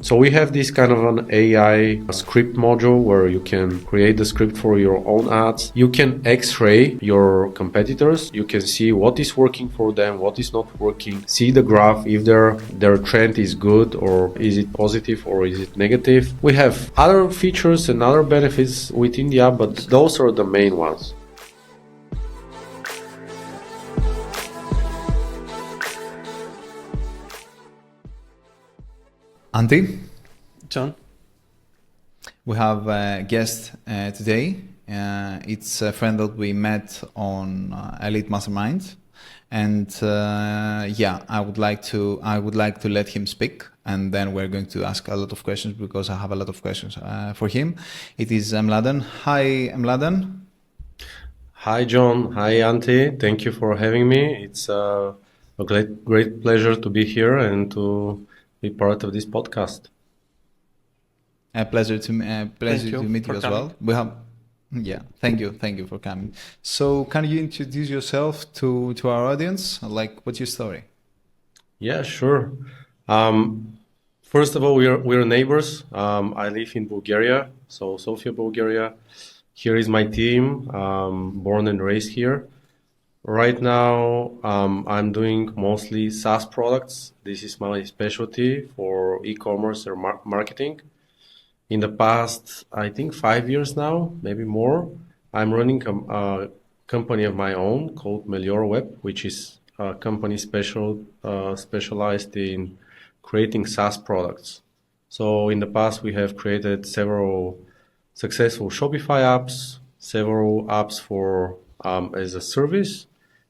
So we have this kind of an AI script module where you can create the script for your own ads. You can x-ray your competitors. You can see what is working for them, what is not working, see the graph if their trend is good or is it positive or is it negative. We have other features and other benefits within the app, but those are the main ones. Antti, John? we have a guest today. It's a friend that we met on Elite Mastermind, and I would like to let him speak, and then we're going to ask a lot of questions because I have a lot of questions for him. It is Mladen. Hi, Mladen. Hi, John. Hi, Antti. Thank you for having me. It's a great pleasure to be here and to be part of this podcast. A pleasure to meet you as coming. well. Thank you for coming. So, can you introduce yourself to our audience? Like, what's your story? Yeah, sure. First of all, we're neighbors. I live in Bulgaria, so Sofia, Bulgaria. Here is my team. Born and raised here. Right now, I'm doing mostly SaaS products. This is my specialty for e-commerce or marketing. In the past, I think 5 years now, maybe more, I'm running a company of my own called Web, which is a company specialized in creating SaaS products. So in the past, we have created several successful Shopify apps, several apps for as a service,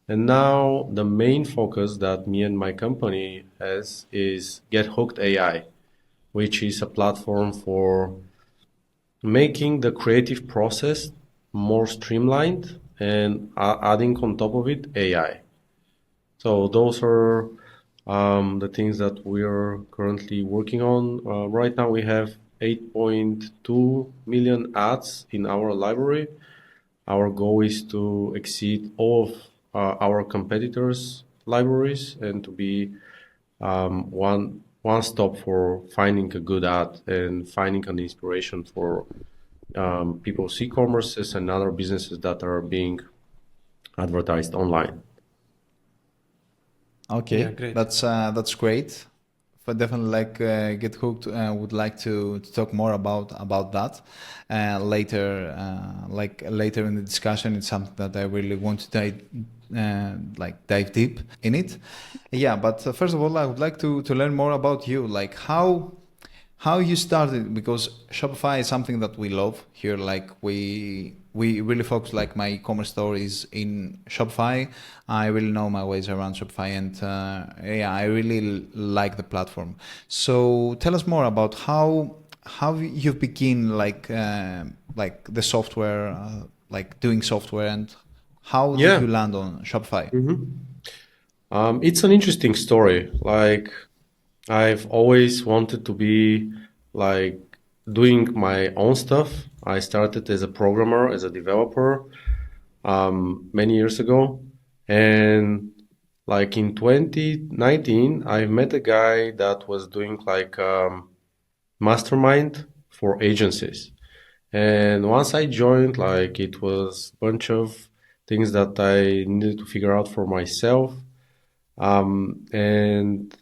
and now the main focus that me and my company has is Gethooked.ai, which is a platform for making the creative process more streamlined and adding on top of it AI. So those are the things that we are currently working on. Right now we have 8.2 million ads in our library. Our goal is to exceed all of our competitors' libraries and to be one stop for finding a good ad and finding an inspiration for people's e-commerces and other businesses that are being advertised online. Okay, Yeah, great. That's great. But definitely, like Get Hooked, would like to talk more about that later. Later in the discussion, it's something that I really want to dive deep in it. Yeah, but first of all, I would like to learn more about you, like how you started, because Shopify is something that we love here. Like we really focus, like my e-commerce store is in Shopify. I really know my ways around Shopify, and I really like the platform. So tell us more about how you begin like the software, like doing software, and how did you land on Shopify? It's an interesting story. Like I've always wanted to be like doing my own stuff. I started as a programmer, as a developer, many years ago. And like in 2019, I met a guy that was doing like mastermind for agencies. And once I joined, like it was a bunch of things that I needed to figure out for myself. And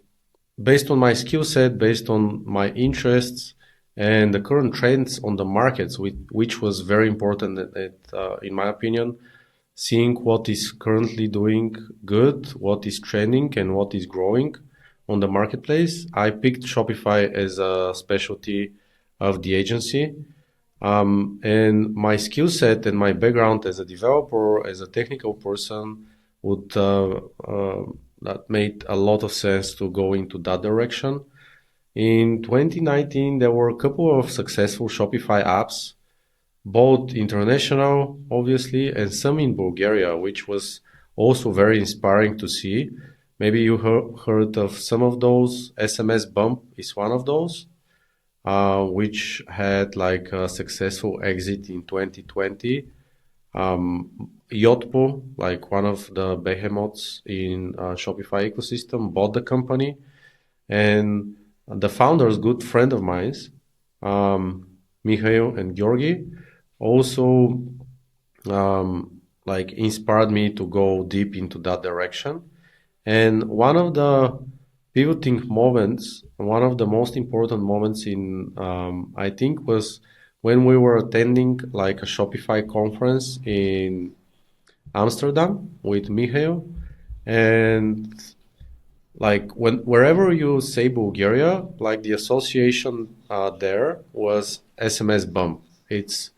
based on my skill set, based on my interests and the current trends on the markets, which was very important in my opinion, seeing what is currently doing good, what is trending and what is growing on the marketplace, I picked Shopify as a specialty of the agency. And my skill set and my background as a developer, as a technical person, would that made a lot of sense to go into that direction. In 2019, there were a couple of successful Shopify apps, both international, obviously, and some in Bulgaria, which was also very inspiring to see. Maybe you heard of some of those. SMS Bump is one of those, which had like a successful exit in 2020. Yotpo, like one of the behemoths in Shopify ecosystem, bought the company. And the founders, good friend of mine, Mikhail and Georgi, also like inspired me to go deep into that direction. And one of the pivoting moments, one of the most important moments in, I think, was when we were attending like a Shopify conference in Amsterdam with Mikhail. And like wherever you say Bulgaria, like the association there was SMS bump. It's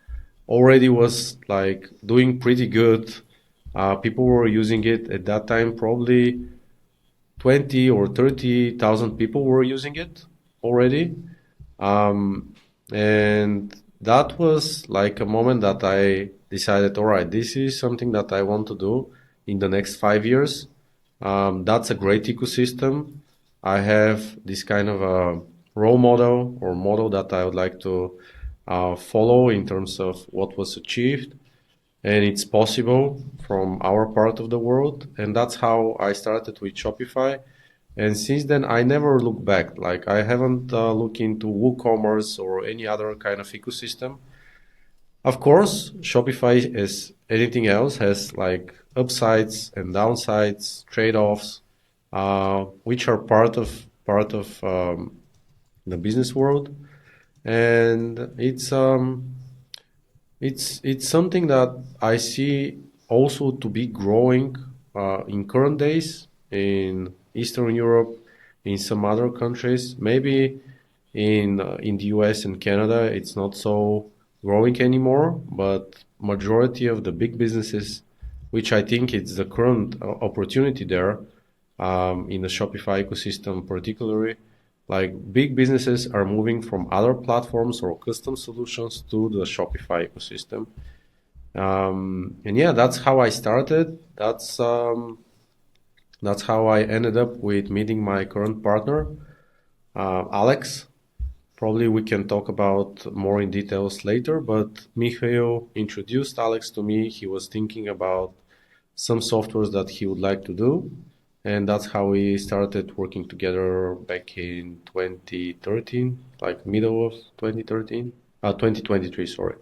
already was like doing pretty good. People were using it at that time. Probably 20 or 30,000 people were using it already. Um, and that was like a moment that I decided, all right, this is something that I want to do in the next 5 years. That's a great ecosystem. I have this kind of a role model or model that I would like to follow in terms of what was achieved. And it's possible from our part of the world. And that's how I started with Shopify. And since then, I never looked back. Like I haven't looked into WooCommerce or any other kind of ecosystem. Of course, Shopify, as anything else, has like upsides and downsides, trade-offs, which are part of the business world, and it's something that I see also to be growing in current days in Eastern Europe, in some other countries. Maybe in the US and Canada, it's not so growing anymore, but majority of the big businesses, which I think it's the current opportunity there in the Shopify ecosystem particularly, like big businesses are moving from other platforms or custom solutions to the Shopify ecosystem. And yeah, that's how I started. That's how I ended up with meeting my current partner, Alex. Probably we can talk about more in details later, but Mikhail introduced Alex to me. He was thinking about some softwares that he would like to do. And that's how we started working together back in 2013, like middle of 2013, 2023, sorry.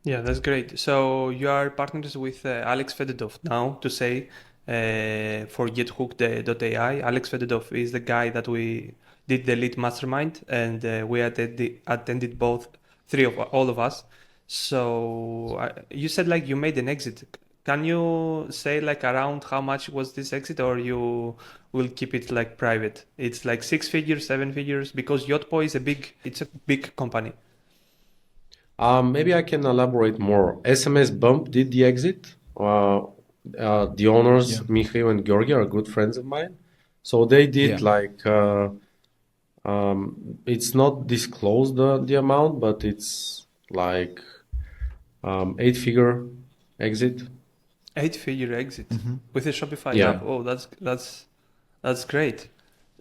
Yeah, that's great. So you are partners with Alex Fedotov now to say for Gethooked.ai. Alex Fedotov is the guy that we did the lead mastermind, and we attended both three of all of us. So you said like you made an exit. Can you say like around how much was this exit, or you will keep it like private? It's like 6 figures, 7 figures, because Yotpo is it's a big company. Maybe I can elaborate more. SMS Bump did the exit. The owners, Yeah. Mikhail and Georgi, are good friends of mine. So they did Yeah. like, it's not disclosed the amount, but it's like 8-figure exit. 8 figure exit Mm-hmm. with a Shopify Yeah. app. Oh, that's great.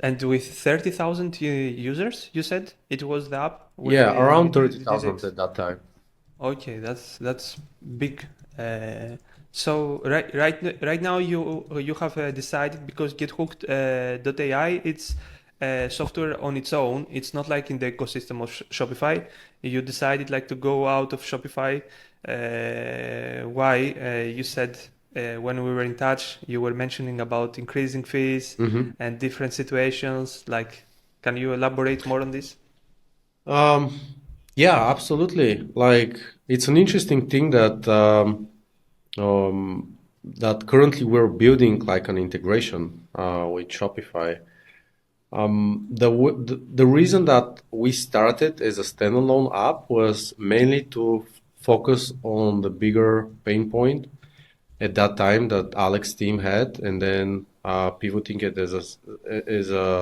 And with 30,000 users, you said it was the app when Yeah, you around did this 30,000 exit. at that time. Okay, that's big. So right now you have decided, because Gethooked.ai it's software on its own. It's not like in the ecosystem of Shopify. You decided like to go out of Shopify. Why? You said when we were in touch, you were mentioning about increasing fees Hmm. and different situations. Like, can you elaborate more on this? Um, yeah, absolutely. Like it's an interesting thing that currently we're building like an integration with Shopify. The reason that we started as a standalone app was mainly to focus on the bigger pain point at that time that Alex team had, and then pivoting it as a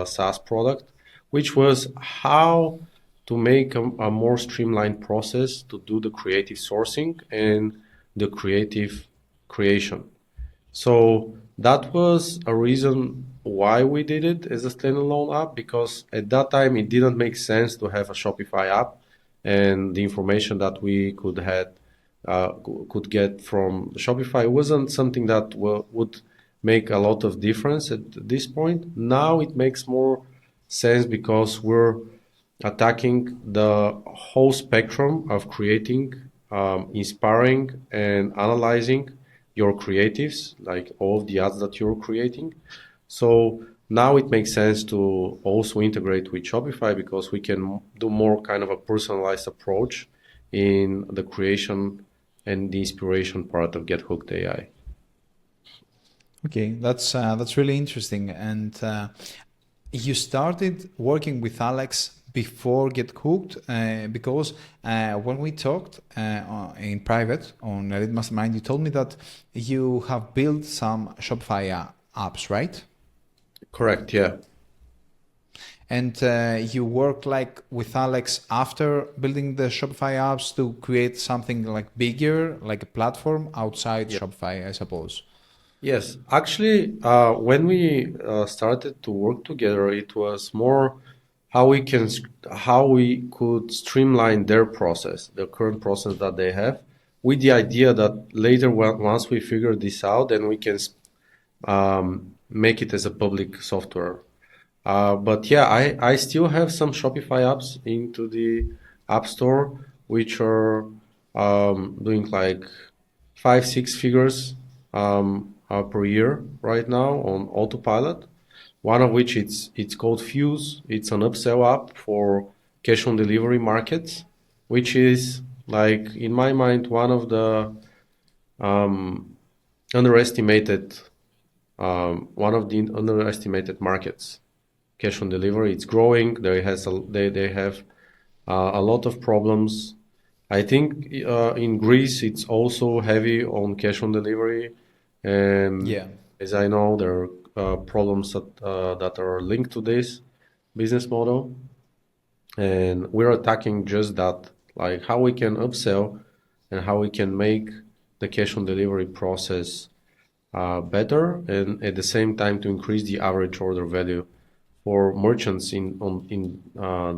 SaaS product, which was how to make a more streamlined process to do the creative sourcing and the creative creation. So that was a reason why we did it as a standalone app, because at that time it didn't make sense to have a Shopify app, and the information that we could get from Shopify wasn't something that would make a lot of difference at this point. Now it makes more sense because we're attacking the whole spectrum of creating, inspiring, and analyzing your creatives, like all of the ads that you're creating. So now it makes sense to also integrate with Shopify because we can do more kind of a personalized approach in the creation and the inspiration part of Gethooked AI. Okay, that's really interesting. And you started working with Alex before Get Hooked because when we talked in private on Reddit Mastermind, you told me that you have built some Shopify apps, right? Correct, yeah. And you worked like with Alex after building the Shopify apps to create something like bigger, like a platform outside Yeah. Shopify, I suppose. Yes, actually, when we started to work together, it was more how we could streamline their process, the current process that they have, with the idea that later, once we figure this out, then we can make it as a public software. But yeah, I still have some Shopify apps into the App Store, which are doing like 5, 6 figures per year right now on autopilot. One of which it's called Fuse. It's an upsell app for cash on delivery markets, which is like in my mind one of the underestimated one of the underestimated markets. Cash on delivery, it's growing. They have a lot of problems. I think in Greece it's also heavy on cash on delivery, and Yeah. as I know, there are problems that are linked to this business model, and we're attacking just that, like how we can upsell and how we can make the cash on delivery process better, and at the same time to increase the average order value for merchants in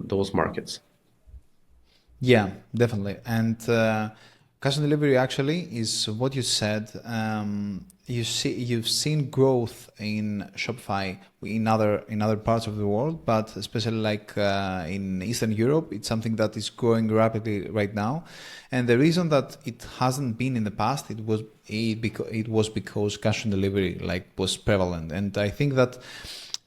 those markets. Yeah, definitely. And cash on delivery actually is what you said. You've seen growth in Shopify in other parts of the world, but especially like in Eastern Europe, it's something that is growing rapidly right now. And the reason that it hasn't been in the past, it was because cash on delivery like was prevalent. And I think that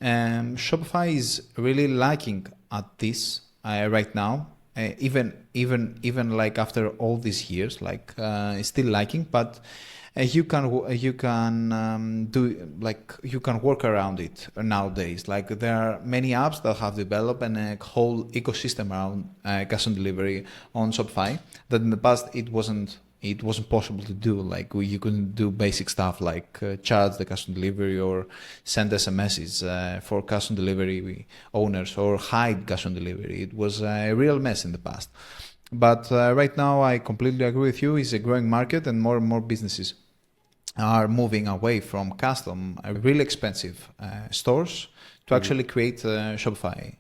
Shopify is really lacking at this right now. Even like after all these years, like it's still lacking, but you can do like you can work around it nowadays. Like there are many apps that have developed and a whole ecosystem around cash on delivery on Shopify that in the past it wasn't possible to do. Like you couldn't do basic stuff like charge the cash on delivery or send SMSs for cash on delivery owners or hide cash on delivery. It was a real mess in the past. But right now, I completely agree with you. It's a growing market, and more businesses are moving away from custom, really expensive stores to actually create Shopify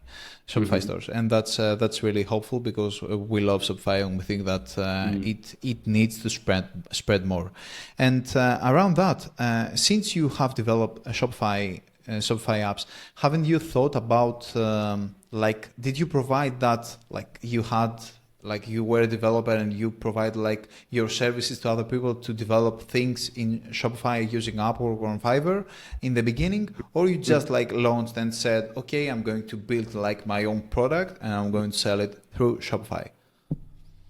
stores, and that's really hopeful because we love Shopify and we think that it needs to spread more. And around that, since you have developed a Shopify apps, haven't you thought about like did you provide that like you were a developer and you provide like your services to other people to develop things in Shopify using Upwork or on Fiverr in the beginning, or you just like launched and said, okay, I'm going to build like my own product and I'm going to sell it through Shopify?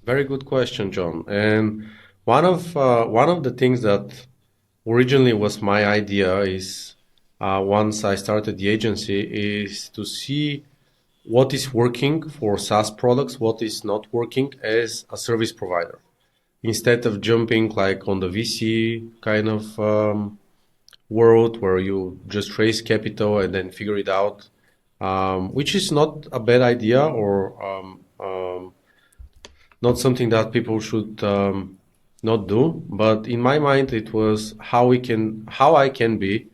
Very good question, John. And one of the things that originally was my idea is once I started the agency is to see what is working for SaaS products, what is not working as a service provider, instead of jumping like on the VC kind of world where you just raise capital and then figure it out, which is not a bad idea or not something that people should not do. But in my mind, it was how I can be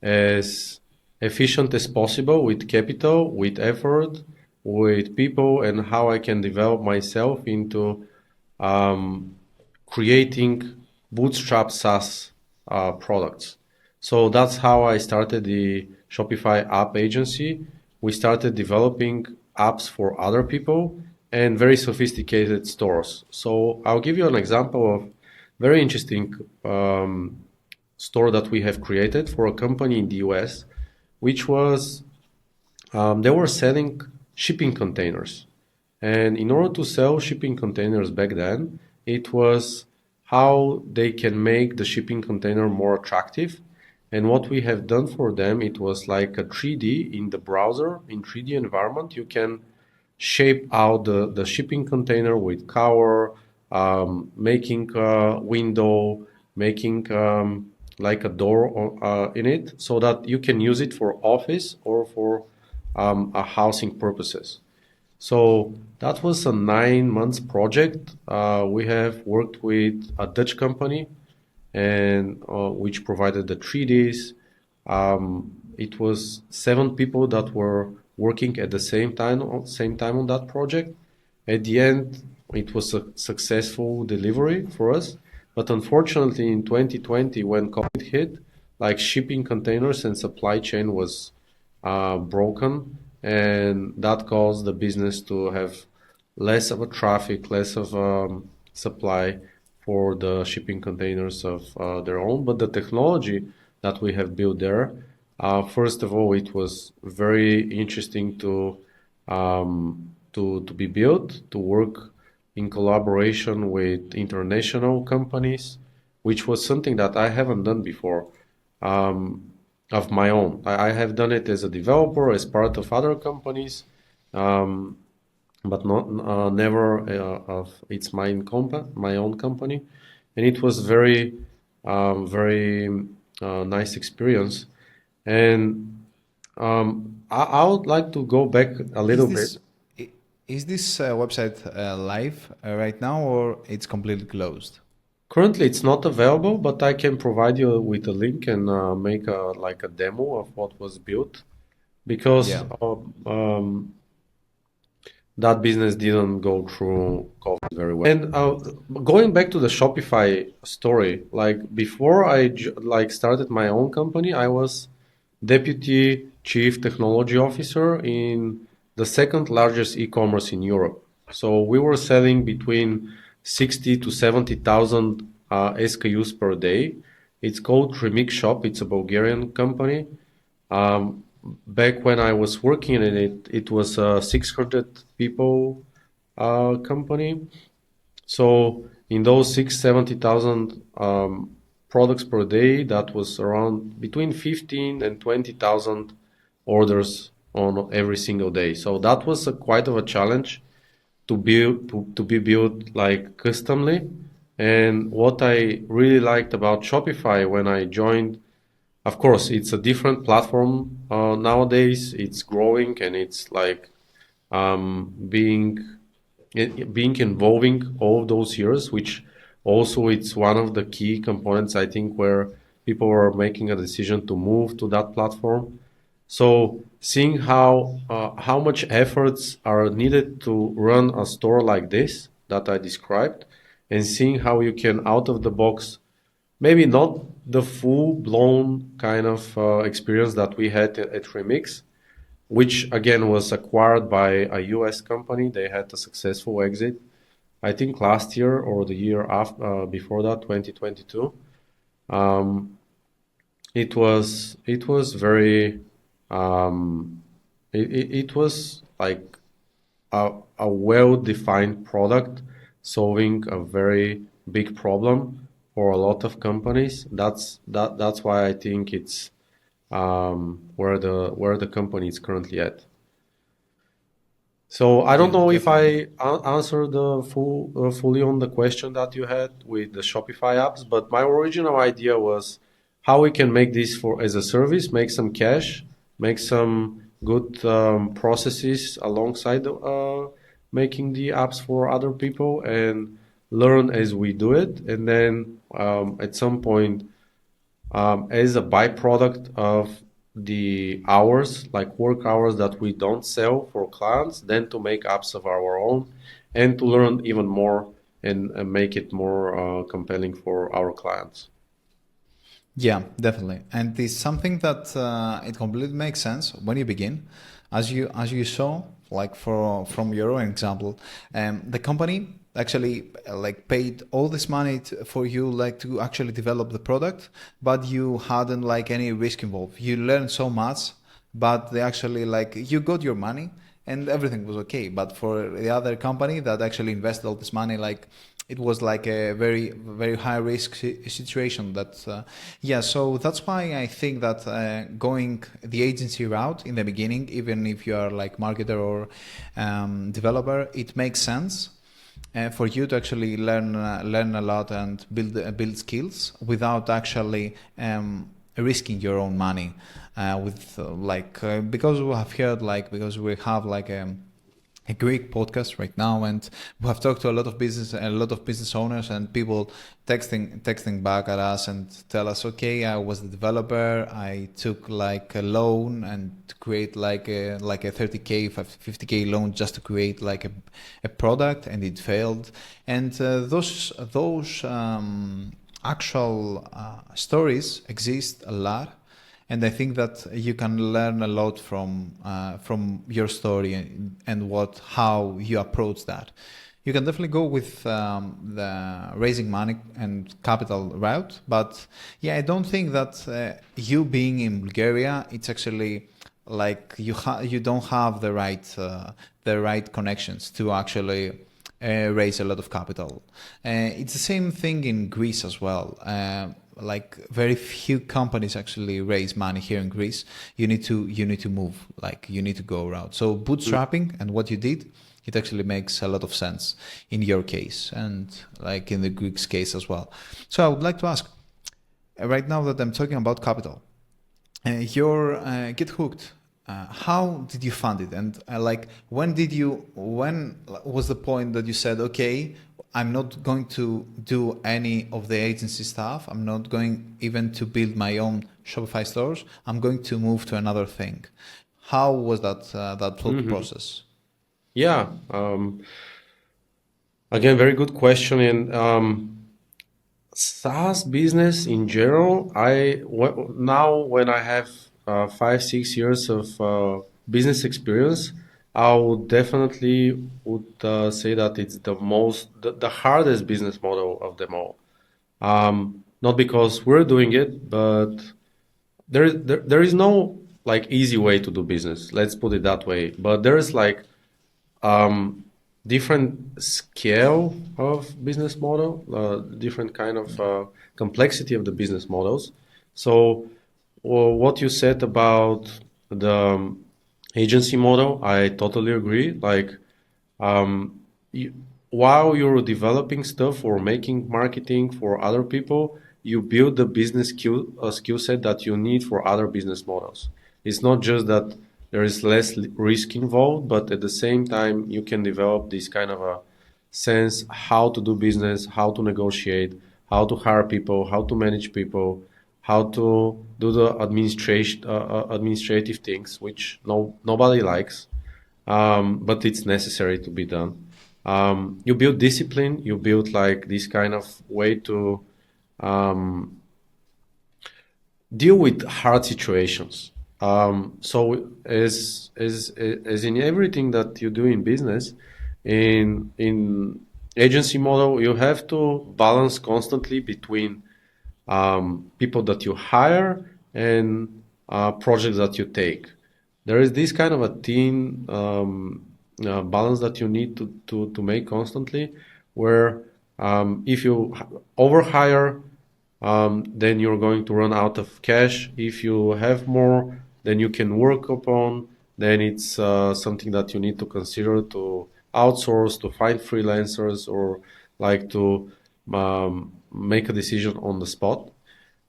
as efficient as possible with capital, with effort, with people, and how I can develop myself into creating bootstrap SaaS products. So that's how I started the Shopify app agency. we started developing apps for other people and very sophisticated stores. So I'll give you an example of very interesting store that we have created for a company in the US, which was they were selling shipping containers. And in order to sell shipping containers back then, it was how they can make the shipping container more attractive. And what we have done for them, it was like a 3D in the browser, in 3D environment. You can shape out the shipping container with color, making a window, making like a door in it so that you can use it for office or for a housing purposes. So that was a 9 months project. We have worked with a Dutch company and which provided the 3Ds. It was 7 people that were working at the same time on that project. At the end, it was a successful delivery for us. But unfortunately, in 2020, when COVID hit, like shipping containers and supply chain was broken, and that caused the business to have less of a traffic, less of supply for the shipping containers of their own. But the technology that we have built there, first of all, it was very interesting to be built, to work in collaboration with international companies, which was something that I haven't done before of my own. I have done it as a developer, as part of other companies, um, but not never of it's my own company, and it was very nice experience. And I would like to go back a Is little bit. this i- is this website live right now, or it's completely closed? Currently, it's not available, but I can provide you with a link and make a like a demo of what was built because Yeah. that business didn't go through COVID very well. And going back to the Shopify story, like before like started my own company, I was deputy chief technology officer in the second largest e-commerce in Europe. So we were selling between 60 to 70,000 SKUs per day. It's called Remix Shop. It's a Bulgarian company. Um, Back when I was working in it, it was a 600 people company. So in those 70,000 products per day, that was around between 15 and 20,000 orders on every single day. So that was quite of a challenge to build to be built like customly. And what I really liked about Shopify when I joined, of course, it's a different platform nowadays. It's growing and it's like being being involving all of those years, which also it's one of the key components I think where people are making a decision to move to that platform. So seeing how much efforts are needed to run a store like this that I described, and seeing how you can out of the box, maybe not the full blown kind of experience that we had at Remix, which again was acquired by a US company. They had a successful exit, I think last year or the year after, before that, 2022. Um, it was very it was like a well-defined product solving a very big problem for a lot of companies. That's why I think it's where the company is currently at. So I don't Yeah, know if definitely. I answered the fully on the question that you had with the Shopify apps, but my original idea was how we can make this for as a service, make some cash, make some good processes alongside making the apps for other people, and learn as we do it, and then at some point as a byproduct of the hours, like work hours that we don't sell for clients, then to make apps of our own and to learn even more and make it more compelling for our clients. Yeah, definitely. And it's something that it completely makes sense when you begin. as you saw, like from your own example, the company actually like paid all this money for you like to actually develop the product, but you hadn't like any risk involved. You learned so much, but they actually like you got your money and everything was okay. But for the other company that actually invested all this money, like it was like a very very high risk situation. That yeah, so that's why I think that going the agency route in the beginning, even if you are like marketer or developer, it makes sense for you to actually learn a lot and build skills without actually risking your own money with because we have heard like because we have like a Greek podcast right now, and we have talked to a lot of business owners and people texting back at us and tell us, okay, I was the developer, I took like a loan and to create like a 30k 50k loan just to create like a product, and it failed. And those actual stories exist a lot, and I think that you can learn a lot from your story and how you approach that. You can definitely go with the raising money and capital route, but yeah, I don't think that you being in Bulgaria, it's actually like you don't have the right connections to actually raise a lot of capital. It's the same thing in Greece as well. Like very few companies actually raise money here in Greece. You need to move, like you need to go around. So bootstrapping and what you did, it actually makes a lot of sense in your case and like in the Greek's case as well. So I would like to ask, right now that I'm talking about capital, your Get Hooked, how did you fund it? And like when was the point that you said, okay, I'm not going to do any of the agency stuff. I'm not going even to build my own Shopify stores. I'm going to move to another thing. How was that thought process? Yeah. Again, very good question. And SaaS business in general, now when I have 5, 6 years of business experience, I would definitely say that it's the hardest business model of them all. Not because we're doing it, but there is no like easy way to do business. Let's put it that way. But there is like different scale of business model, different kind of complexity of the business models. So what you said about the agency model, I totally agree. Like you, while you're developing stuff or making marketing for other people, you build the business skill set that you need for other business models. It's not just that there is less risk involved, but at the same time, you can develop this kind of a sense how to do business, how to negotiate, how to hire people, how to manage people, how to do the administrative things, which nobody likes, but it's necessary to be done. You build discipline, you build like this kind of way to deal with hard situations. So as in everything that you do in business, in agency model, you have to balance constantly between people that you hire and projects that you take. There is this kind of a thin balance that you need to make constantly, where if you overhire, then you're going to run out of cash. If you have more than you can work upon, then it's something that you need to consider to outsource, to find freelancers, or like to make a decision on the spot.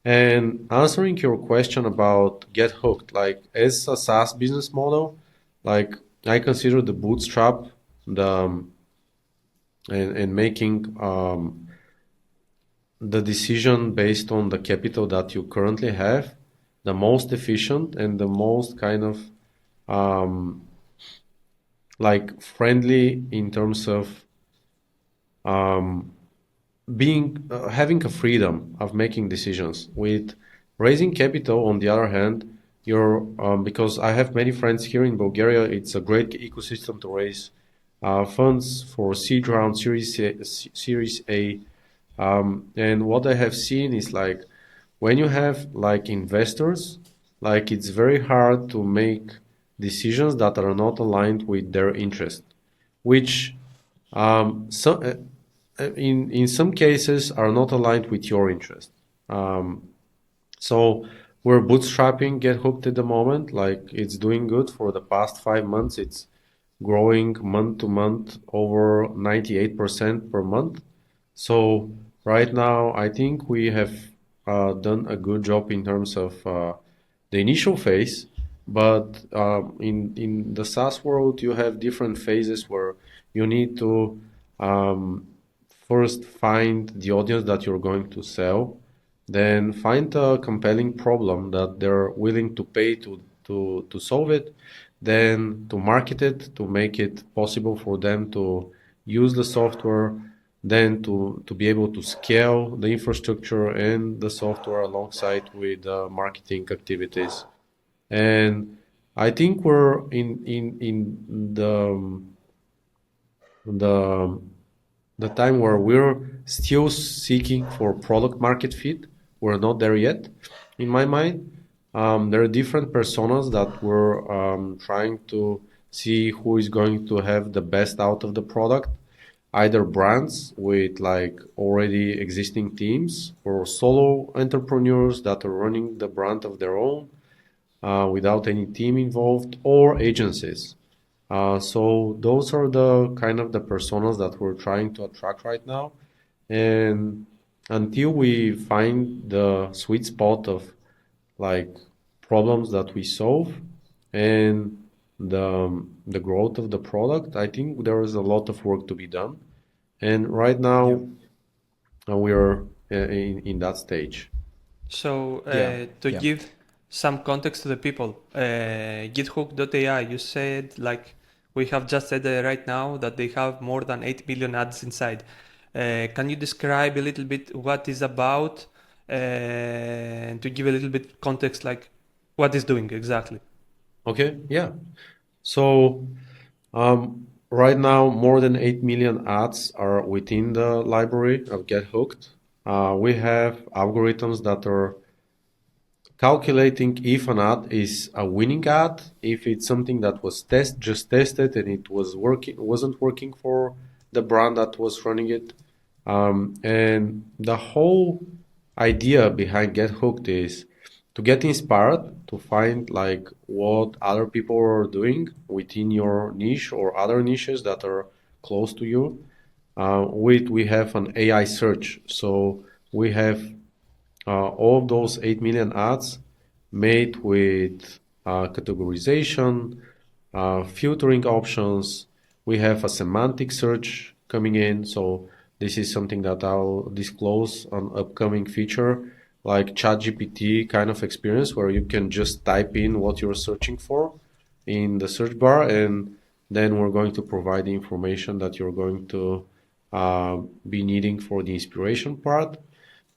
And answering your question about Get Hooked, like as a SaaS business model, like I consider the bootstrap, the and making the decision based on the capital that you currently have, the most efficient and the most kind of like friendly in terms of being having a freedom of making decisions. With raising capital, on the other hand, because I have many friends here in Bulgaria. It's a great ecosystem to raise funds for seed round, Series A. And what I have seen is like when you have like investors, like it's very hard to make decisions that are not aligned with their interest, which so, in some cases are not aligned with your interest. So we're bootstrapping Gethooked at the moment. Like it's doing good for the past 5 months. It's growing month to month over 98% per month. So right now, I think we have done a good job in terms of the initial phase. But in the SaaS world, you have different phases where you need to um, first find the audience that you're going to sell, then find a compelling problem that they're willing to pay to solve it, then to market it, to make it possible for them to use the software, then to be able to scale the infrastructure and the software alongside with marketing activities. And I think we're in the the time where we're still seeking for product market fit. We're not there yet, in my mind. There are different personas that we're trying to see who is going to have the best out of the product. Either brands with like already existing teams or solo entrepreneurs that are running the brand of their own without any team involved, or agencies. So those are the kind of the personas that we're trying to attract right now. And until we find the sweet spot of like problems that we solve and the growth of the product, I think there is a lot of work to be done. And right Yeah. now we are in that stage. So, Yeah. to Yeah. give some context to the people, Gethooked.ai, you said like we have just said right now that they have more than 8 million ads inside. Can you describe a little bit what is about, and to give a little bit context, like what is doing exactly? Okay, yeah. So right now, more than 8 million ads are within the library of Gethooked. We have algorithms that are calculating if an ad is a winning ad, if it's something that was just tested and it wasn't working for the brand that was running it. And the whole idea behind Get Hooked is to get inspired, to find like what other people are doing within your niche or other niches that are close to you. We have an AI search, so we have all of those 8 million ads made with categorization, filtering options. We have a semantic search coming in. So this is something that I'll disclose on upcoming feature, like ChatGPT kind of experience where you can just type in what you're searching for in the search bar, and then we're going to provide the information that you're going to be needing for the inspiration part.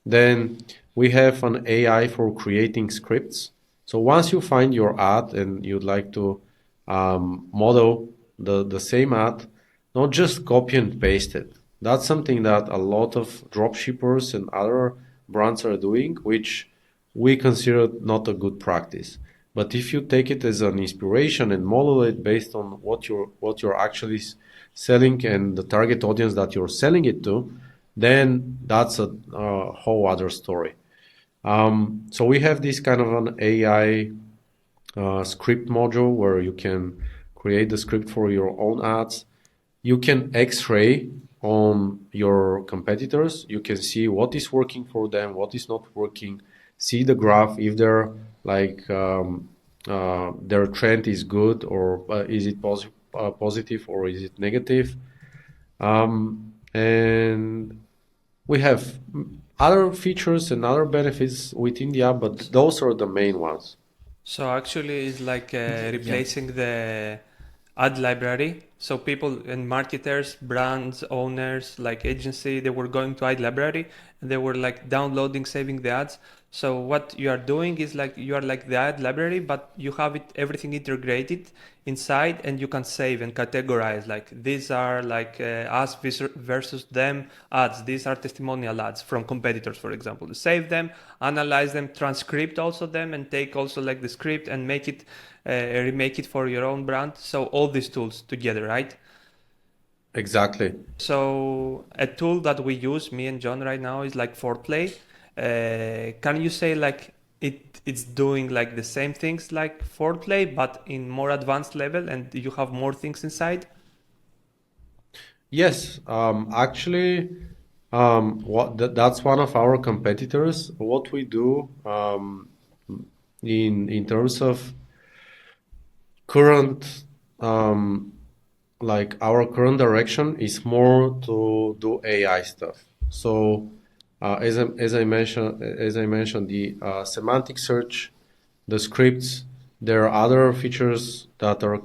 Then we have an AI for creating scripts. So once you find your ad and you'd like to model the same ad, not just copy and paste it. That's something that a lot of dropshippers and other brands are doing, which we consider not a good practice. But if you take it as an inspiration and model it based on what you're actually selling and the target audience that you're selling it to, then that's a whole other story. So we have this kind of an AI script module where you can create the script for your own ads. You can X-ray on your competitors. You can see what is working for them, what is not working. See the graph if they're like their trend is good or is it positive or is it negative. And we have other features and other benefits within the app, but those are the main ones. So actually, it's like Yeah. replacing the ad library. So people and marketers, brands, owners, like agency, they were going to ad library and they were like downloading, saving the ads. So what you are doing is like you are like the ad library, but you have it everything integrated inside, and you can save and categorize. Like these are like us versus them ads. These are testimonial ads from competitors, for example. Save them, analyze them, transcript also them, and take also like the script and make it remake it for your own brand. So all these tools together, right? Exactly. So a tool that we use, me and John right now, is like Foreplay. Can you say like it's doing like the same things like Foreplay, but in more advanced level, and you have more things inside? Yes, actually, that's one of our competitors. What we do in terms of current like our current direction is more to do AI stuff. So as I mentioned, the semantic search, the scripts, there are other features that are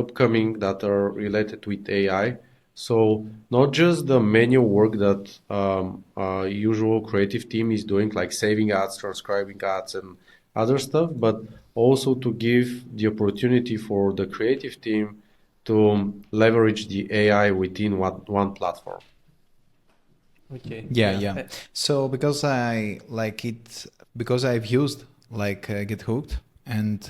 upcoming that are related with AI. So not just the manual work that usual creative team is doing, like saving ads, transcribing ads, and other stuff, but also to give the opportunity for the creative team to leverage the AI within one platform. Okay, Yeah, yeah. yeah. So because I've used like Gethooked, and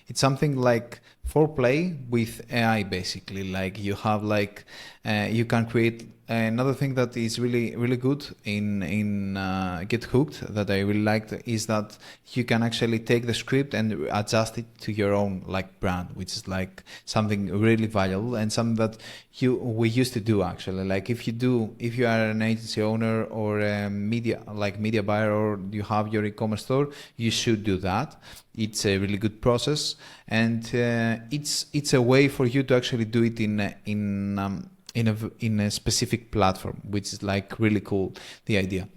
it's something like foreplay with AI basically. Like you have like you can create another thing that is really good in Gethooked that I really liked is that you can actually take the script and adjust it to your own like brand, which is like something really valuable and something that we used to do actually. Like if you are an agency owner or a media buyer, or you have your e-commerce store, you should do that. It's a really good process, and it's a way for you to actually do it in a specific platform, which is like really cool, the idea.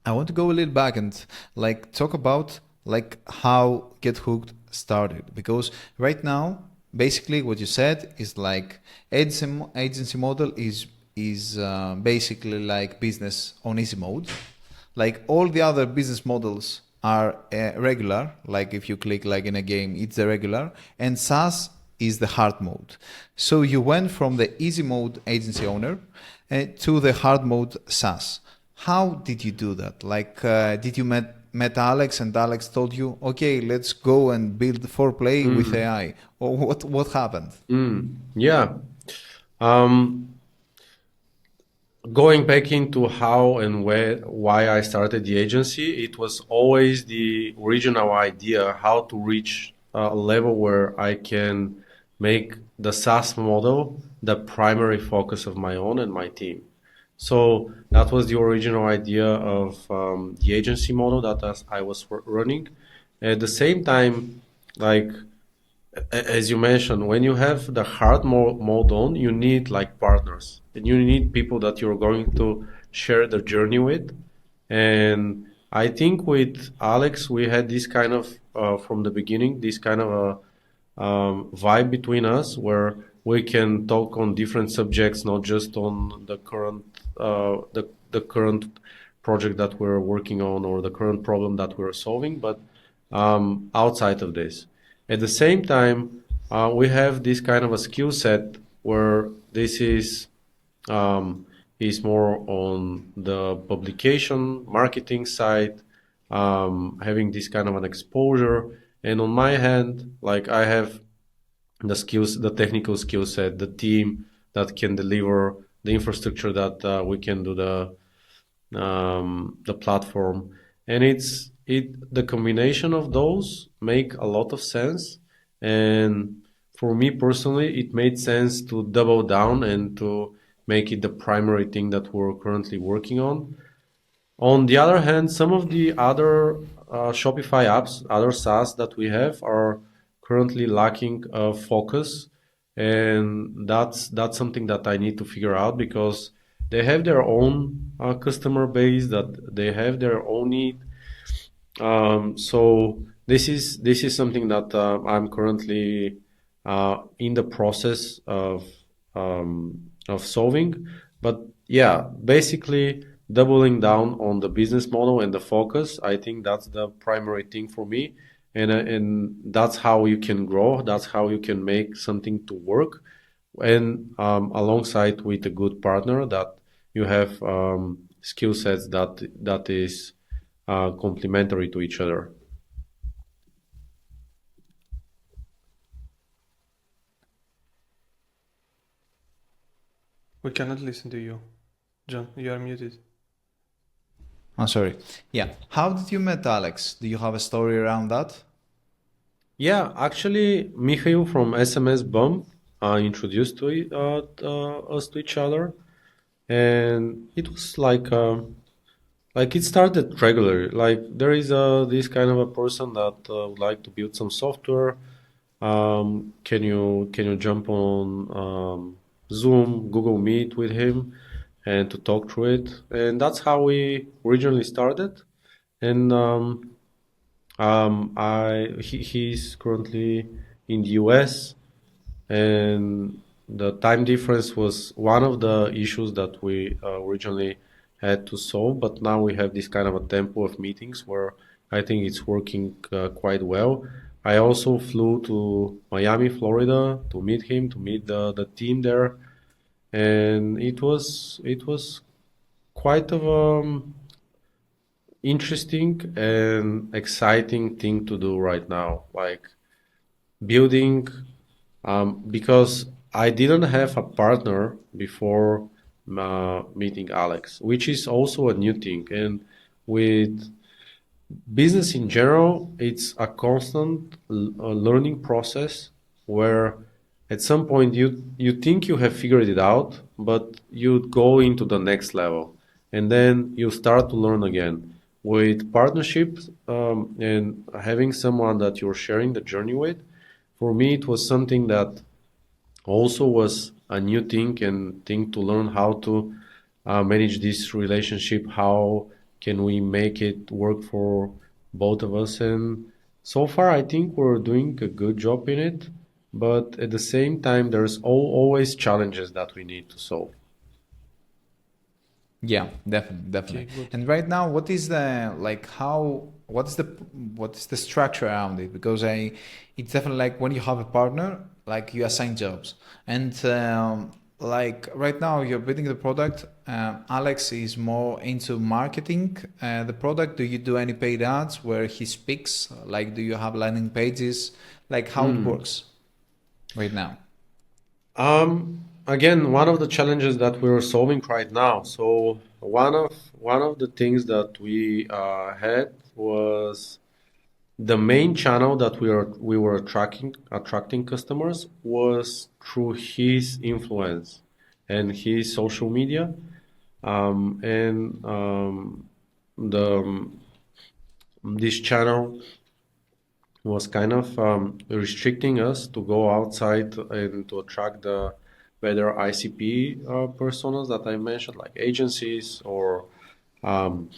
I want to go a little back and like talk about like how Gethooked started, because right now basically what you said is like agency model is basically like business on easy mode. Like all the other business models are regular. Like if you click like in a game, it's the regular, and SaaS is the hard mode. So you went from the easy mode agency owner to the hard mode SaaS. How did you do that? Like, did you met Alex and Alex told you, okay, let's go and build foreplay with AI, or what happened? Yeah. Um, Going back into how and why I started the agency, it was always the original idea how to reach a level where I can make the SaaS model the primary focus of my own and my team. So that was the original idea of the agency model that I was running. At the same time, like as you mentioned, when you have the hard mode on, you need like partners and you need people that you're going to share the journey with. And I think with Alex, we had this kind of, from the beginning, this kind of a vibe between us where we can talk on different subjects, not just on the current project that we're working on or the current problem that we're solving, but outside of this. At the same time, we have this kind of a skill set where this is more on the publication marketing side, having this kind of an exposure. And on my hand, like I have the skills, the technical skill set, the team that can deliver the infrastructure that we can do the platform, and the combination of those make a lot of sense. And for me personally, it made sense to double down and to make it the primary thing that we're currently working on. On the other hand, some of the other Shopify apps, other SaaS that we have, are currently lacking focus, and that's something that I need to figure out because they have their own customer base, that they have their own need. So this is something that I'm currently in the process of solving. But yeah, basically doubling down on the business model and the focus. I think that's the primary thing for me, and that's how you can grow. That's how you can make something to work, and alongside with a good partner that you have skill sets that is complementary to each other. We cannot listen to you. John, you are muted. Oh, sorry. Yeah. How did you meet Alex? Do you have a story around that? Yeah, actually, Mikhail from SMS Bump introduced us to each other, and it was like it started regularly. Like there is this kind of a person that would like to build some software. Can you jump on Zoom, Google Meet with him, and to talk through it? And that's how we originally started. And he's currently in the US, and the time difference was one of the issues that we originally had to solve. But now we have this kind of a tempo of meetings where I think it's working quite well. I also flew to Miami, Florida to meet him, to meet the team there, and it was quite of interesting and exciting thing to do right now. Like building, because I didn't have a partner before meeting Alex, which is also a new thing. And with business in general, it's a constant learning process where at some point you think you have figured it out, but you go into the next level, and then you start to learn again. With partnerships and having someone that you're sharing the journey with, for me it was something that also was a new thing and thing to learn how to manage this relationship. How can we make it work for both of us? And so far, I think we're doing a good job in it. But at the same time, there's always challenges that we need to solve. Yeah, definitely, definitely. Okay, good. And right now, what is the like how what's the structure around it? Because it's definitely like when you have a partner, like you assign jobs, and like right now you're building the product. Alex is more into marketing the product. Do you do any paid ads where he speaks? Like, do you have landing pages? Like how it Hmm. works right now? Again, one of the challenges that we're solving right now. So one of the things that we had was the main channel that we were attracting customers was through his influence and his social media, and the this channel was kind of restricting us to go outside and to attract the better ICP personas that I mentioned, like agencies or um,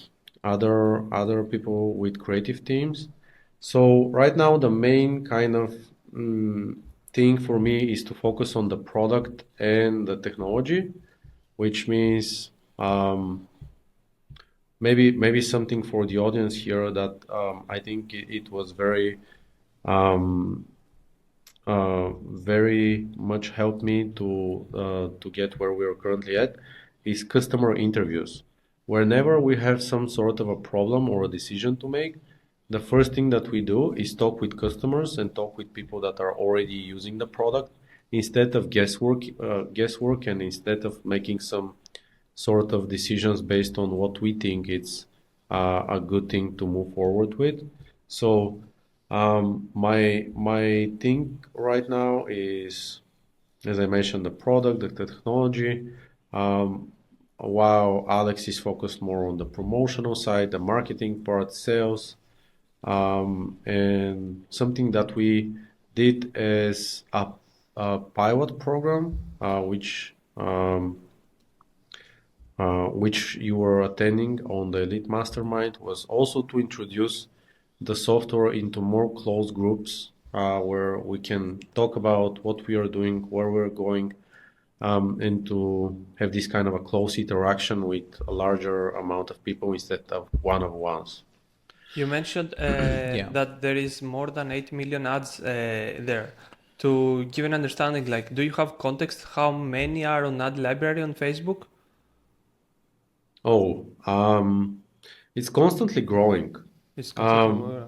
other people with creative teams. So right now, the main kind of thing for me is to focus on the product and the technology, which means maybe something for the audience here that I think it was um, very much helped me to get where we are currently at is customer interviews. Whenever we have some sort of a problem or a decision to make, the first thing that we do is talk with customers and talk with people that are already using the product instead of guesswork, and instead of making some sort of decisions based on what we think it's a good thing to move forward with. So my thing right now is, as I mentioned, the product, the technology. Um, while Alex is focused more on the promotional side, the marketing part, sales, and something that we did as a pilot program, which you were attending on the Elite Mastermind, was also to introduce the software into more closed groups where we can talk about what we are doing, where we're going, and to have this kind of a close interaction with a larger amount of people instead of one-on-ones. You mentioned Yeah. that there is more than 8 million ads there. To give an understanding, like, do you have context how many are on ad library on Facebook? Oh, it's constantly growing. It's constantly more.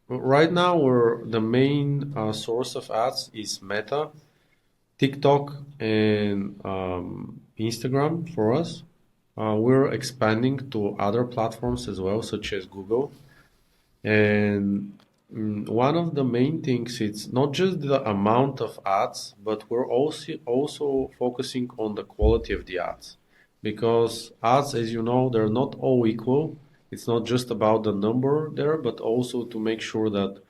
Right now, we're the main source of ads is Meta, TikTok, and Instagram for us. We're expanding to other platforms as well, such as Google. And one of the main things it's not just the amount of ads, but we're also focusing on the quality of the ads. Because ads, as you know, they're not all equal. It's not just about the number there, but also to make sure that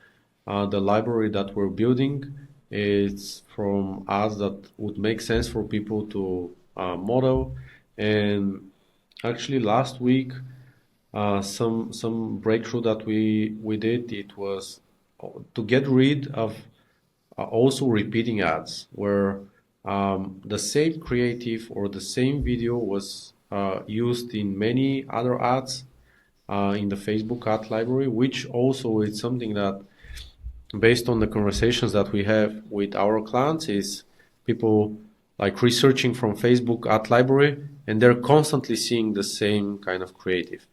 the library that we're building is from ads that would make sense for people to model. And actually, last week, some breakthrough that we did, it was to get rid of also repeating ads where the same creative or the same video was used in many other ads in the Facebook ad library, which also is something that, based on the conversations that we have with our clients, is people like researching from Facebook ad library and they're constantly seeing the same kind of creative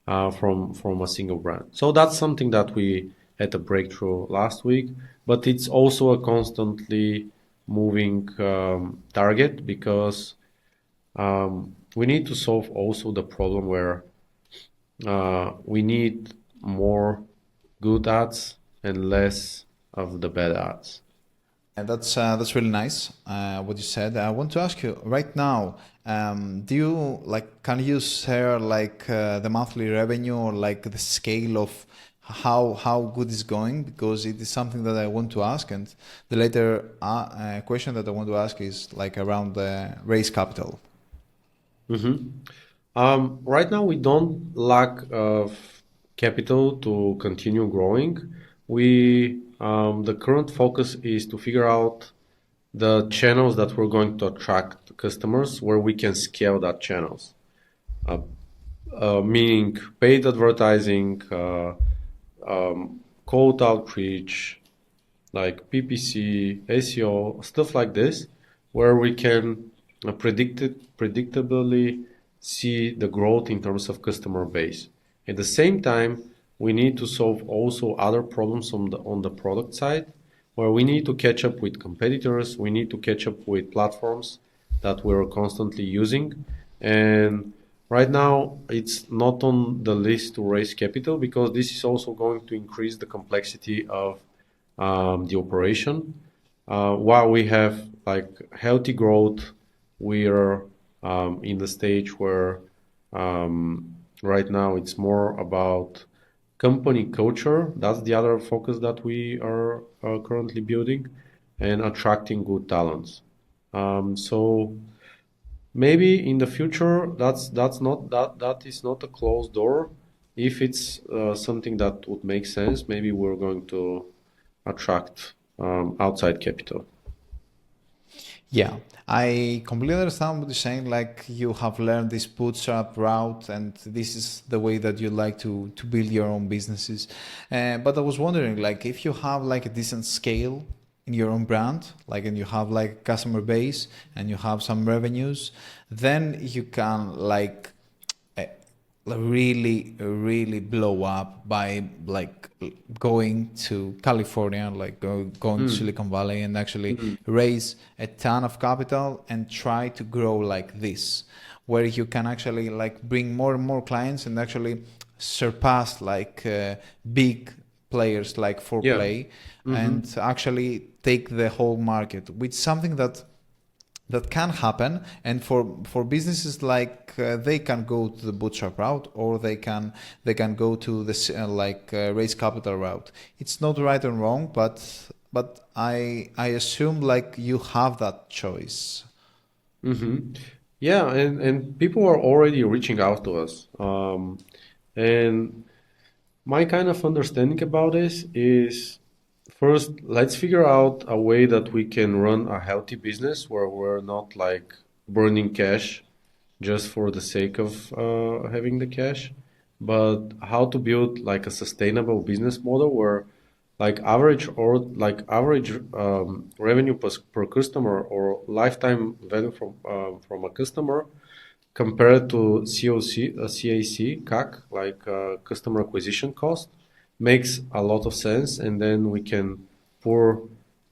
from a single brand. So that's something that we had a breakthrough last week, but it's also a constantly moving target because we need to solve also the problem where we need more good ads and less of the bad ads. And that's really nice. What you said. I want to ask you right now. Do you like? Can you share like the monthly revenue or like the scale of how good is going? Because it is something that I want to ask. And the later question that I want to ask is like around the raise capital. Right now, we don't lack of capital to continue growing. The current focus is to figure out the channels that we're going to attract customers, where we can scale that channels, meaning paid advertising, cold outreach, like PPC, SEO, stuff like this, where we can predictably see the growth in terms of customer base. At the same time, we need to solve also other problems on the product side, where we need to catch up with competitors, we need to catch up with platforms that we're constantly using. And right now, it's not on the list to raise capital because this is also going to increase the complexity of the operation. While we have like healthy growth, we are in the stage where right now it's more about company culture. That's the other focus that we are currently building, and attracting good talents. So maybe in the future, that is not a closed door. If it's something that would make sense, maybe we're going to attract outside capital. Yeah, I completely understand what you're saying. Like you have learned this bootstrap route, and this is the way that you like to build your own businesses. But I was wondering, like, if you have like a decent scale in your own brand, like, and you have like customer base and you have some revenues, then you can like really blow up by like going to California, like going to Silicon Valley and actually raise a ton of capital and try to grow like this, where you can actually like bring more and more clients and actually surpass like big players like Yeah. Foreplay and actually take the whole market, which is something that can happen. And for businesses like they can go to the bootstrap route, or they can go to the raise capital route. It's not right and wrong, but I assume like you have that choice. Yeah, and people are already reaching out to us. And my kind of understanding about this is First, let's figure out a way that we can run a healthy business where we're not like burning cash just for the sake of having the cash, but how to build like a sustainable business model where average revenue per customer or lifetime value from a customer compared to CAC, like customer acquisition cost, makes a lot of sense, and then we can pour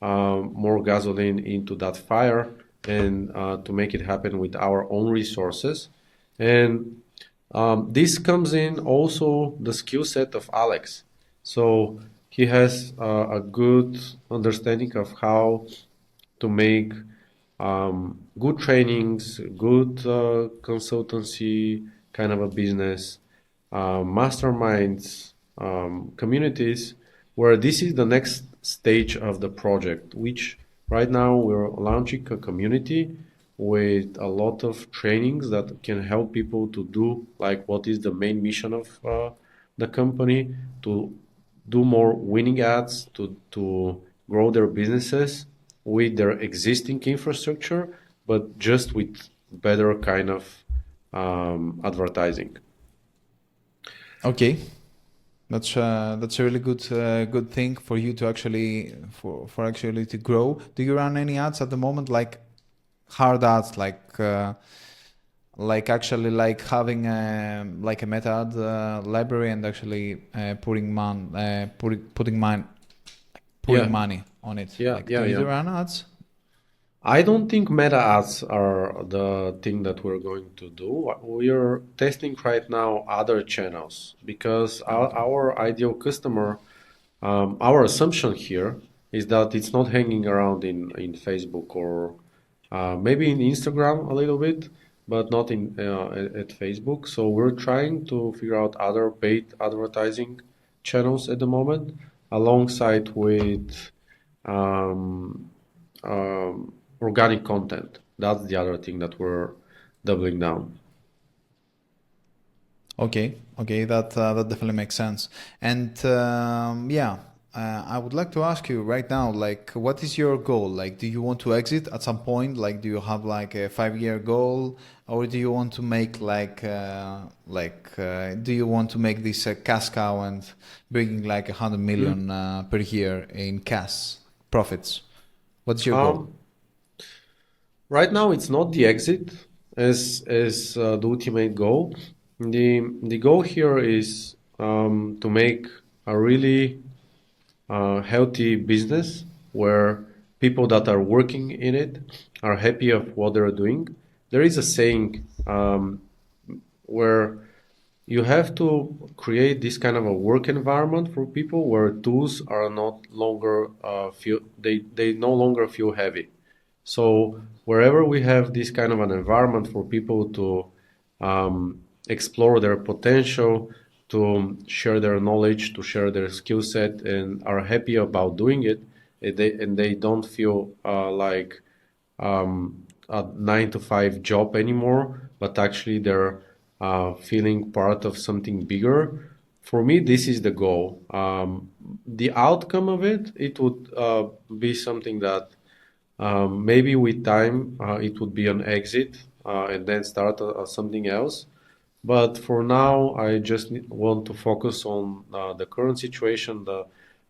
more gasoline into that fire and to make it happen with our own resources. And this comes in also the skill set of Alex. So he has a good understanding of how to make good trainings, good consultancy kind of a business, masterminds, communities, where this is the next stage of the project, which right now we're launching a community with a lot of trainings that can help people to do like what is the main mission of the company, to do more winning ads, to grow their businesses with their existing infrastructure, but just with better kind of advertising. Okay, that's a really good thing for you to actually for actually to grow. Do you run any ads at the moment, like hard ads, like actually like having like a meta ad library and actually putting Yeah, money on it? yeah, Like, do yeah, you yeah. run ads? I don't think meta ads are the thing that we're going to do. We're testing right now other channels because Okay. our ideal customer, our assumption here is that it's not hanging around in Facebook or maybe in Instagram a little bit, but not in at Facebook. So we're trying to figure out other paid advertising channels at the moment, alongside with um, organic content. That's the other thing that we're doubling down. Okay, that definitely makes sense. And yeah, I would like to ask you right now, like, what is your goal? Like, do you want to exit at some point? Like, do you have like a 5 year goal, or do you want to make do you want to make this a cash cow and bringing like 100 million Mm. per year in cash profits? What's your goal? Um, right now, it's not the exit as the ultimate goal. The goal here is to make a really healthy business where people that are working in it are happy of what they're doing. There is a saying where you have to create this kind of a work environment for people where tools are not longer feel they no longer feel heavy. So wherever we have this kind of an environment for people to explore their potential, to share their knowledge, to share their skill set, and are happy about doing it, and they don't feel like a 9 to 5 job anymore, but actually they're feeling part of something bigger. For me, this is the goal. The outcome of it, it would be something that maybe with time it would be an exit and then start something else. But for now, I just want to focus on the current situation, the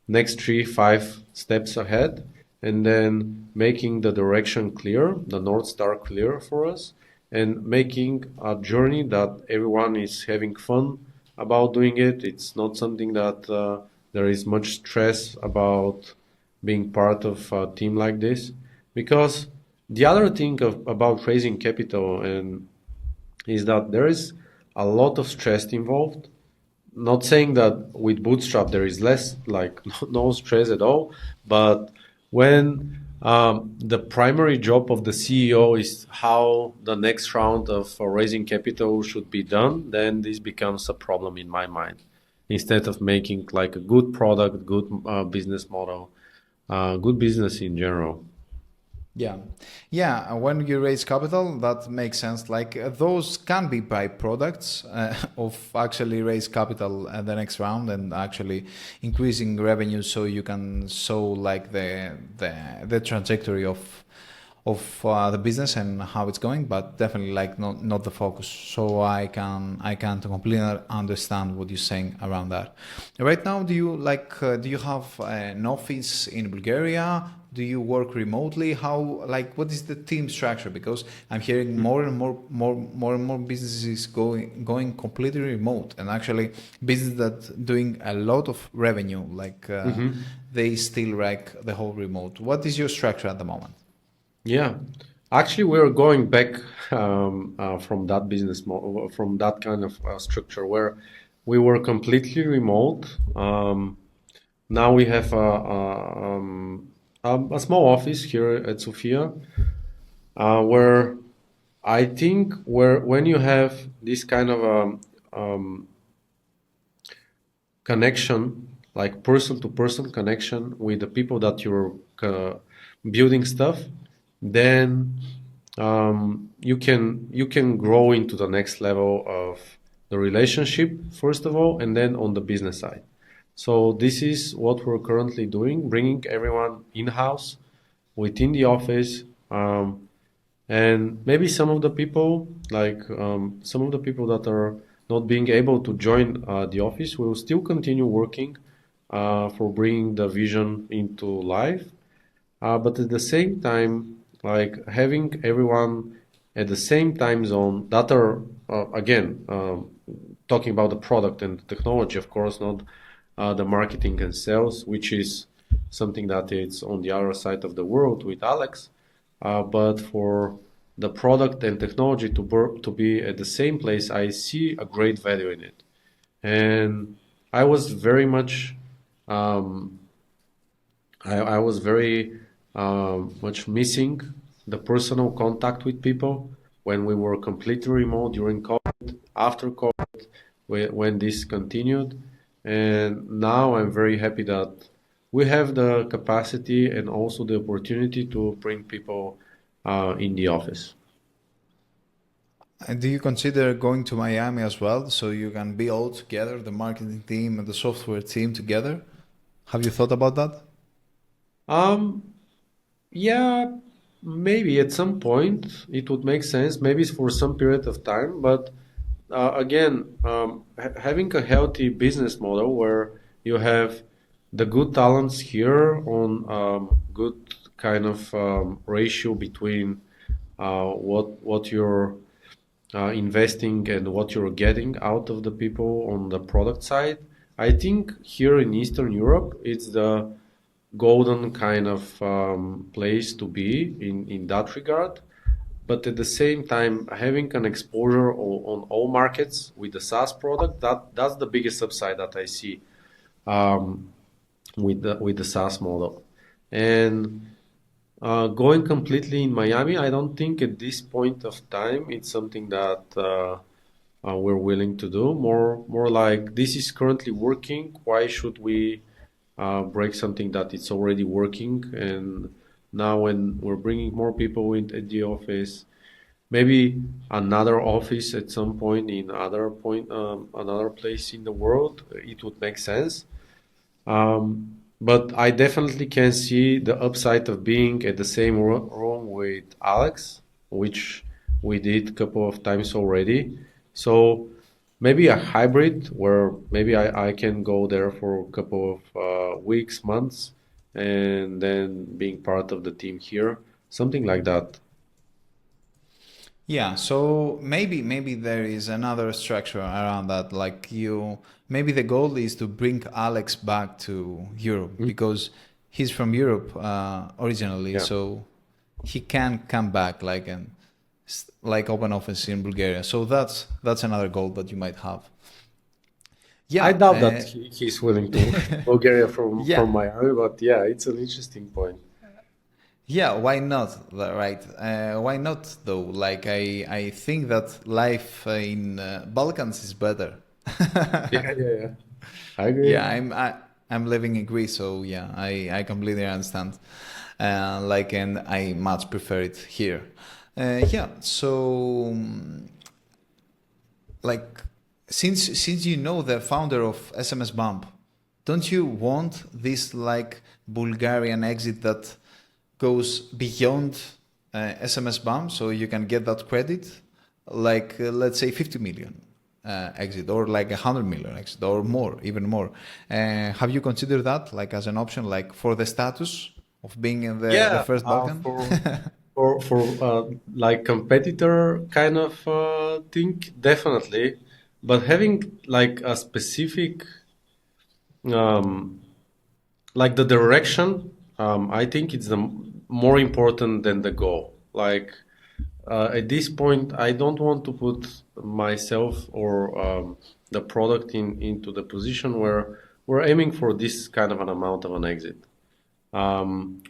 next 3, 5 steps ahead, and then making the direction clear, the North Star clear for us, and making a journey that everyone is having fun about doing it. It's not something that there is much stress about being part of a team like this. Because the other thing about raising capital and is that there is a lot of stress involved. Not saying that with Bootstrap there is less, like no stress at all, but when the primary job of the CEO is how the next round of raising capital should be done, then this becomes a problem in my mind. Instead of making like a good product, good business model, good business in general. Yeah, yeah. When you raise capital, that makes sense. Like those can be byproducts of actually raise capital at the next round and actually increasing revenue, so you can show like the trajectory of the business and how it's going, but definitely like not the focus. So I can completely understand what you're saying around that. Right now, do you have an office in Bulgaria? Do you work remotely? How, like, what is the team structure? Because I'm hearing more and more businesses going completely remote, and actually business that doing a lot of revenue, like Mm-hmm. they still like the whole remote. What is your structure at the moment? Yeah, actually, we're going back from that business model, from that kind of structure where we were completely remote. Now we have a small office here at Sofia, where I think where when you have this kind of connection, like person to person connection with the people that you're building stuff, then you can grow into the next level of the relationship first of all, and then on the business side. So this is what we're currently doing, bringing everyone in house within the office. And maybe some of the people that are not being able to join the office will still continue working for bringing the vision into life. But at the same time, like having everyone at the same time zone that are, again, talking about the product and the technology, of course, not the marketing and sales, which is something that is on the other side of the world with Alex. But for the product and technology to be at the same place, I see a great value in it. And I was very much um, I was very much missing the personal contact with people when we were completely remote during COVID, after COVID, when this continued. And now I'm very happy that we have the capacity and also the opportunity to bring people in the office. And do you consider going to Miami as well, so you can be all together, the marketing team and the software team together? Have you thought about that? Um, yeah, maybe at some point it would make sense, maybe it's for some period of time, but again, having a healthy business model where you have the good talents here on good kind of ratio between what you're investing and what you're getting out of the people on the product side. I think here in Eastern Europe, it's the golden kind of place to be in that regard. But at the same time, having an exposure on all markets with the SaaS product, that's the biggest upside that I see um, with the SaaS model. And going completely in Miami, I don't think at this point of time it's something that we're willing to do. More like this is currently working. Why should we break something that it's already working? And now when we're bringing more people in at the office, maybe another office at some point in another place in the world, it would make sense. But I definitely can see the upside of being at the same room with Alex, which we did a couple of times already. So maybe a hybrid where maybe I can go there for a couple of weeks, months, and then being part of the team here, something like that. Yeah, so maybe there is another structure around that. Like you, maybe the goal is to bring Alex back to Europe Mm. because he's from Europe originally, Yeah. so he can come back like and like open office in Bulgaria. So that's another goal that you might have. I Yeah, doubt that he's willing to Bulgaria from yeah. Miami, but yeah, it's an interesting point. Yeah, why not? Right? Why not though? Like I think that life in Balkans is better. Yeah, yeah, yeah. I Yeah, agree. I'm living in Greece, so yeah, I completely understand. and I much prefer it here. Yeah, so like since you know the founder of SMS Bump, don't you want this like Bulgarian exit that goes beyond SMS Bump so you can get that credit? Like let's say 50 million exit, or like 100 million exit, or more, even more. Have you considered that like as an option, like for the status of being in the Yeah, first Balkan? for like competitor kind of thing, definitely. But having like a specific um, like the direction, I think it's the more important than the goal. Like at this point, I don't want to put myself or the product into the position where we're aiming for this kind of an amount of an exit.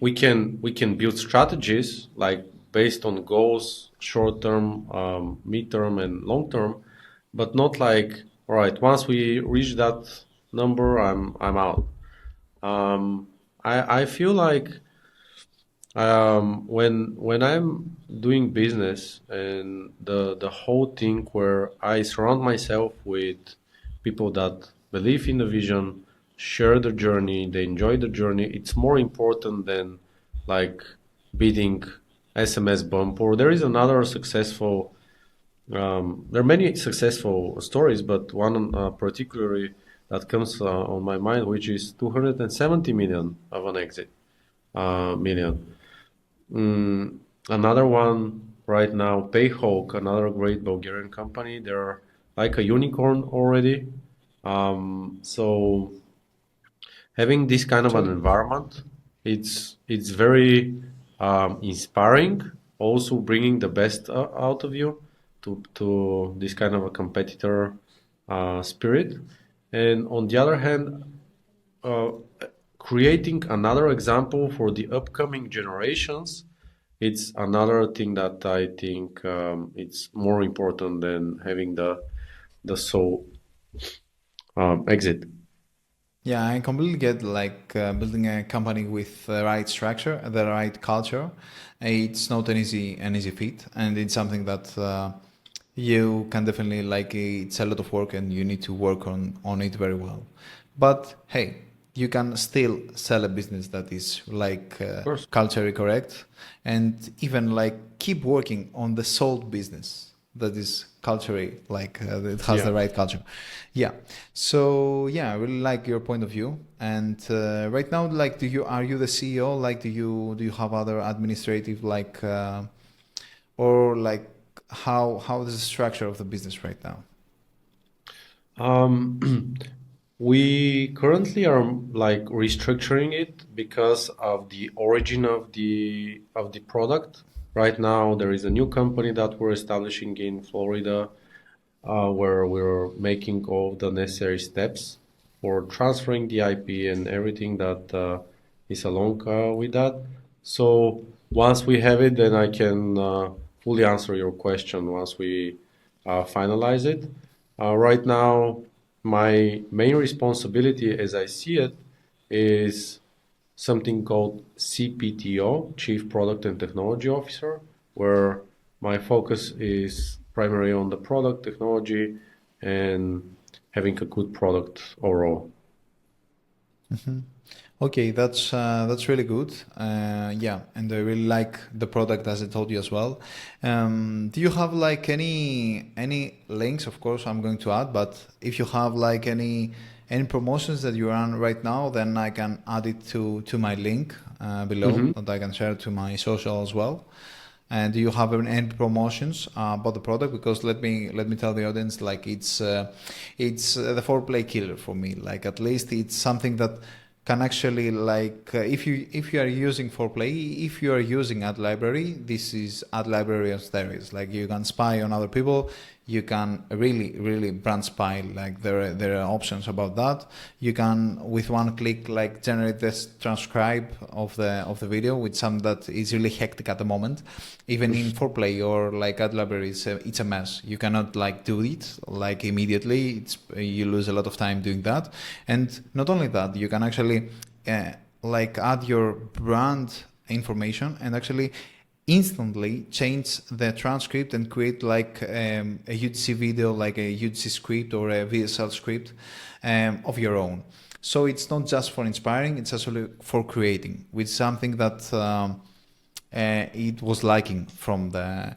We can build strategies like based on goals, short term, mid term, and long term, but not like, all right, once we reach that number, I'm out. I feel like when I'm doing business and the whole thing where I surround myself with people that believe in the vision, share the journey, they enjoy the journey, it's more important than like beating SMS bump. Or there is another successful there are many successful stories, but one particularly that comes on my mind, which is 270 million of an exit million. Another one right now, Payhawk, another great Bulgarian company. They're like a unicorn already. So having this kind of an environment, it's very inspiring. Also bringing the best out of you to this kind of a competitor spirit. And on the other hand, uh, creating another example for the upcoming generations, it's another thing that I think it's more important than having the sole exit. Yeah, I completely get like building a company with the right structure, the right culture. It's not an easy feat, and it's something that you can definitely like. It's a lot of work, and you need to work on it very well. But hey, you can still sell a business that is like Of course. culturally correct, and even like keep working on the sold business that is culturally like it has Yeah. the right culture. Yeah. So yeah, I really like your point of view. And right now, like, are you the CEO? Like, do you have other administrative like or like how is the structure of the business right now? Um, we currently are like restructuring it because of the origin of the product. Right now, there is a new company that we're establishing in Florida, where we're making all the necessary steps for transferring the IP and everything that is along with that. So once we have it, then I can fully answer your question once we finalize it. Right now, my main responsibility, as I see it, is something called CPTO, Chief Product and Technology Officer, where my focus is primarily on the product technology and having a good product overall. Okay, that's really good. Yeah, and I really like the product as I told you as well. Do you have like any links? Of course, I'm going to add, but if you have like any promotions that you run right now, then I can add it to my link below Mhm. that I can share to my social as well. And do you have any promotions about the product? Because let me tell the audience, like it's the foreplay killer for me. Like at least it's something that can actually like if you are using foreplay, if you are using ad library, this is ad library of stereo. Like you can spy on other people, you can really brand spy. Like there are options about that. You can with one click like generate this transcribe of the video, with some that is really hectic at the moment. Even in foreplay or like ad library, it's a mess. You cannot like do it like immediately. You lose a lot of time doing that. And not only that, you can actually like add your brand information and actually instantly change the transcript and create like a UGC video, like a UGC script or a VSL script of your own. So it's not just for inspiring, it's actually for creating with something that it was liking from the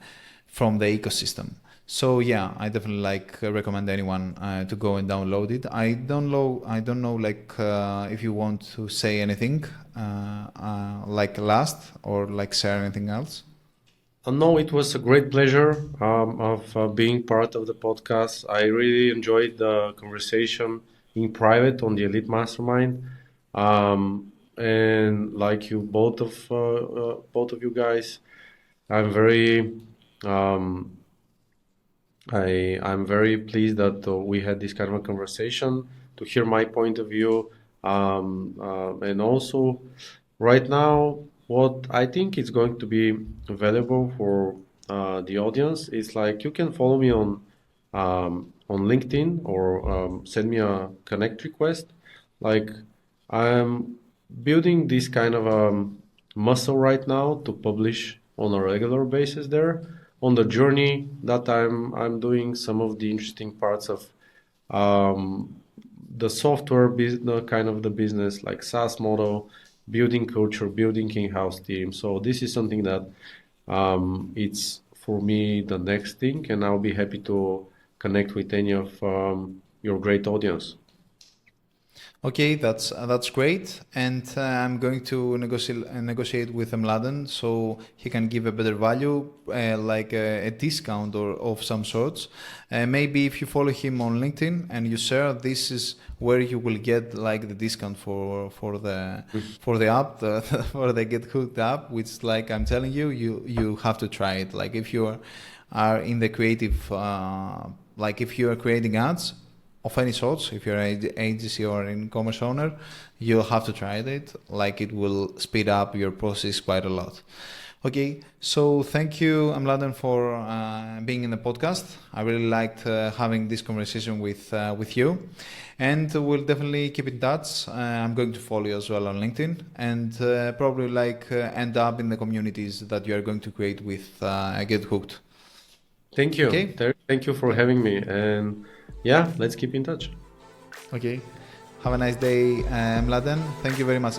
ecosystem. So yeah, I definitely recommend anyone to go and download it. I don't know like if you want to say anything like last or like share anything else. No, it was a great pleasure of being part of the podcast. I really enjoyed the conversation in private on the Elite Mastermind, and like you, both of you guys, I'm very um, I'm very pleased that we had this kind of a conversation to hear my point of view, and also right now what I think is going to be valuable for the audience is like you can follow me on LinkedIn or send me a connect request. Like I'm building this kind of muscle right now to publish on a regular basis there. On the journey that I'm doing some of the interesting parts of um, the software business, kind of the business like SaaS model, building culture, building in-house team. So this is something that it's for me the next thing, and I'll be happy to connect with any of your great audience. Okay, that's great, and I'm going to negotiate with Mladen so he can give a better value, like a discount or of some sorts. Maybe if you follow him on LinkedIn and you share, this is where you will get like the discount for the app, for the Gethooked app, which like I'm telling you, you have to try it. Like if you are in the creative, like if you are creating ads of any sorts, if you're an agency or an e-commerce owner, you'll have to try it. Like it will speed up your process quite a lot. Okay, so thank you, Mladen, for being in the podcast. I really liked having this conversation with you, and we'll definitely keep in touch. I'm going to follow you as well on LinkedIn, and probably end up in the communities that you are going to create with Gethooked. Thank you. Okay. Thank you for having me. And yeah, let's keep in touch. Okay. Have a nice day, Mladen. Thank you very much.